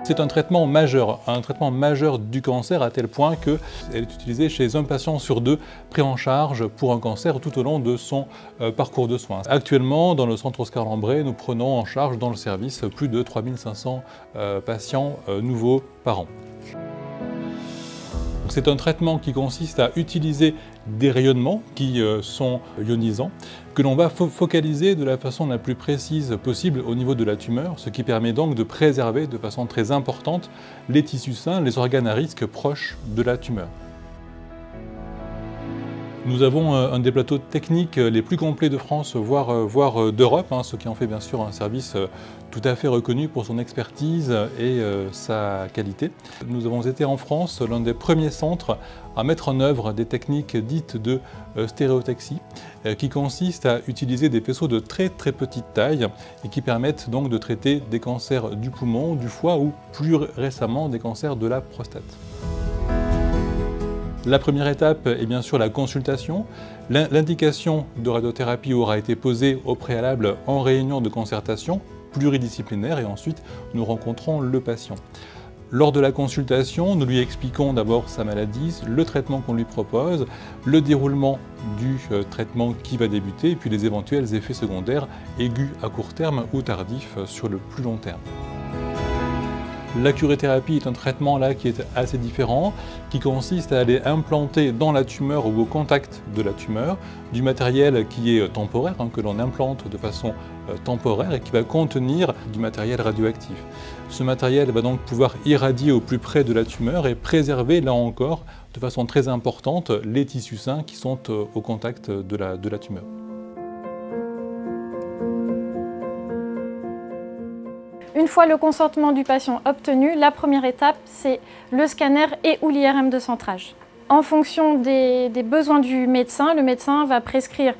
C'est un traitement majeur du cancer à tel point qu'elle est utilisée chez un patient sur 2 pris en charge pour un cancer tout au long de son parcours de soins. Actuellement, dans le centre Oscar Lambret, nous prenons en charge dans le service plus de 3500 patients nouveaux par an. C'est un traitement qui consiste à utiliser des rayonnements qui sont ionisants, que l'on va focaliser de la façon la plus précise possible au niveau de la tumeur, ce qui permet donc de préserver de façon très importante les tissus sains, les organes à risque proches de la tumeur. Nous avons un des plateaux techniques les plus complets de France, voire d'Europe, ce qui en fait bien sûr un service tout à fait reconnu pour son expertise et sa qualité. Nous avons été en France l'un des premiers centres à mettre en œuvre des techniques dites de stéréotexie, qui consistent à utiliser des faisceaux de très petite taille et qui permettent donc de traiter des cancers du poumon, du foie ou plus récemment des cancers de la prostate. La première étape est bien sûr la consultation. L'indication de radiothérapie aura été posée au préalable en réunion de concertation pluridisciplinaire et ensuite nous rencontrons le patient. Lors de la consultation, nous lui expliquons d'abord sa maladie, le traitement qu'on lui propose, le déroulement du traitement qui va débuter et puis les éventuels effets secondaires aigus à court terme ou tardifs sur le plus long terme. La curéthérapie est un traitement là qui est assez différent, qui consiste à aller implanter dans la tumeur ou au contact de la tumeur du matériel qui est temporaire, que l'on implante de façon temporaire et qui va contenir du matériel radioactif. Ce matériel va donc pouvoir irradier au plus près de la tumeur et préserver là encore de façon très importante les tissus sains qui sont au contact de la tumeur. Une fois le consentement du patient obtenu, la première étape, c'est le scanner et ou l'IRM de centrage. En fonction des besoins du médecin, le médecin va prescrire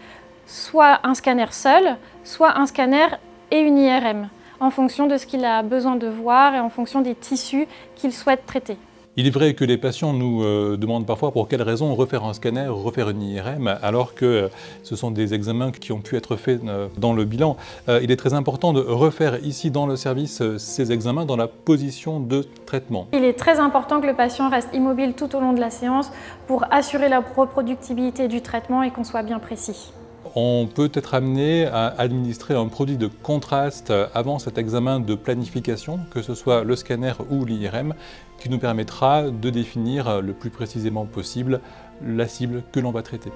soit un scanner seul, soit un scanner et une IRM, en fonction de ce qu'il a besoin de voir et en fonction des tissus qu'il souhaite traiter. Il est vrai que les patients nous demandent parfois pour quelles raisons refaire un scanner, refaire une IRM, alors que ce sont des examens qui ont pu être faits dans le bilan. Il est très important de refaire ici dans le service ces examens dans la position de traitement. Il est très important que le patient reste immobile tout au long de la séance pour assurer la reproductibilité du traitement et qu'on soit bien précis. On peut être amené à administrer un produit de contraste avant cet examen de planification, que ce soit le scanner ou l'IRM, qui nous permettra de définir le plus précisément possible la cible que l'on va traiter.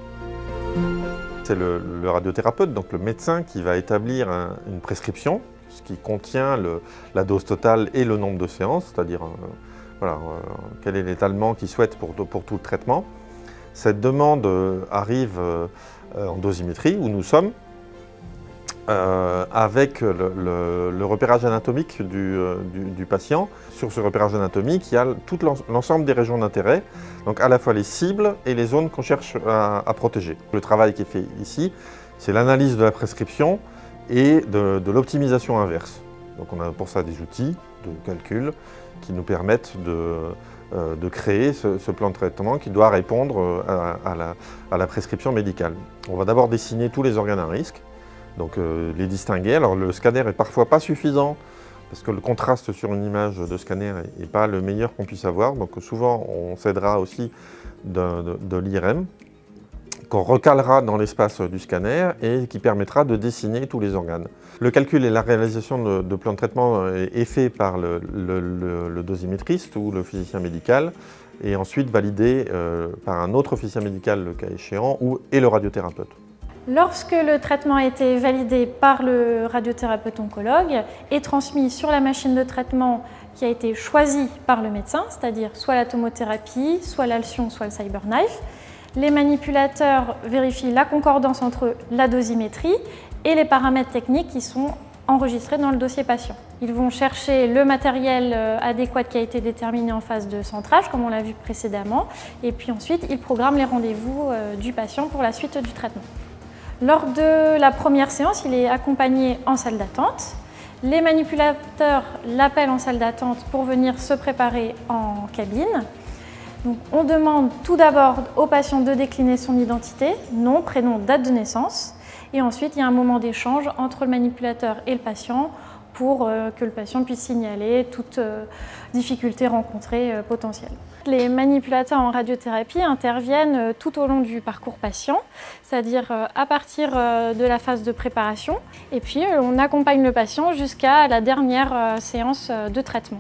C'est le radiothérapeute, donc le médecin, qui va établir une prescription, ce qui contient la dose totale et le nombre de séances, c'est-à-dire quel est l'étalement qu'il souhaite pour tout le traitement. Cette demande arrive en dosimétrie, où nous sommes, avec le repérage anatomique du patient. Sur ce repérage anatomique, il y a tout l'ensemble des régions d'intérêt, donc à la fois les cibles et les zones qu'on cherche à protéger. Le travail qui est fait ici, c'est l'analyse de la prescription et de l'optimisation inverse. Donc on a pour ça des outils de calcul qui nous permettent de créer ce plan de traitement qui doit répondre à la prescription médicale. On va d'abord dessiner tous les organes à risque, donc les distinguer. Alors le scanner est parfois pas suffisant parce que le contraste sur une image de scanner n'est pas le meilleur qu'on puisse avoir, donc souvent on s'aidera aussi de l'IRM qu'on recalera dans l'espace du scanner et qui permettra de dessiner tous les organes. Le calcul et la réalisation de plans de traitement est fait par le dosimétriste ou le physicien médical et ensuite validé par un autre physicien médical le cas échéant et le radiothérapeute. Lorsque le traitement a été validé par le radiothérapeute oncologue et transmis sur la machine de traitement qui a été choisie par le médecin, c'est-à-dire soit la tomothérapie, soit l'Alcyon, soit le CyberKnife, les manipulateurs vérifient la concordance entre la dosimétrie et les paramètres techniques qui sont enregistrés dans le dossier patient. Ils vont chercher le matériel adéquat qui a été déterminé en phase de centrage, comme on l'a vu précédemment, et puis ensuite ils programment les rendez-vous du patient pour la suite du traitement. Lors de la première séance, il est accompagné en salle d'attente. Les manipulateurs l'appellent en salle d'attente pour venir se préparer en cabine. Donc, on demande tout d'abord au patient de décliner son identité, nom, prénom, date de naissance. Et ensuite, il y a un moment d'échange entre le manipulateur et le patient pour que le patient puisse signaler toute difficulté rencontrée potentielle. Les manipulateurs en radiothérapie interviennent tout au long du parcours patient, c'est-à-dire à partir de la phase de préparation, et puis on accompagne le patient jusqu'à la dernière séance de traitement.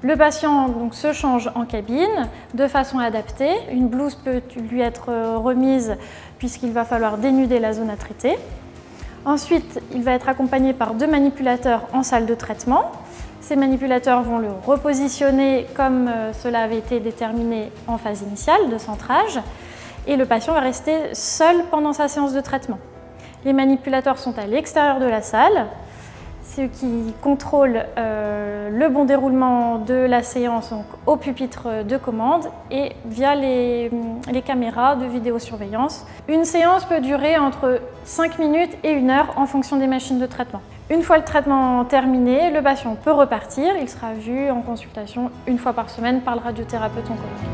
Le patient donc, se change en cabine de façon adaptée. Une blouse peut lui être remise puisqu'il va falloir dénuder la zone à traiter. Ensuite, il va être accompagné par 2 manipulateurs en salle de traitement. Ces manipulateurs vont le repositionner comme cela avait été déterminé en phase initiale de centrage et le patient va rester seul pendant sa séance de traitement. Les manipulateurs sont à l'extérieur de la salle, ce qui contrôle le bon déroulement de la séance donc, au pupitre de commande et via les caméras de vidéosurveillance. Une séance peut durer entre 5 minutes et 1 heure en fonction des machines de traitement. Une fois le traitement terminé, le patient peut repartir. Il sera vu en consultation 1 fois par semaine par le radiothérapeute oncologue.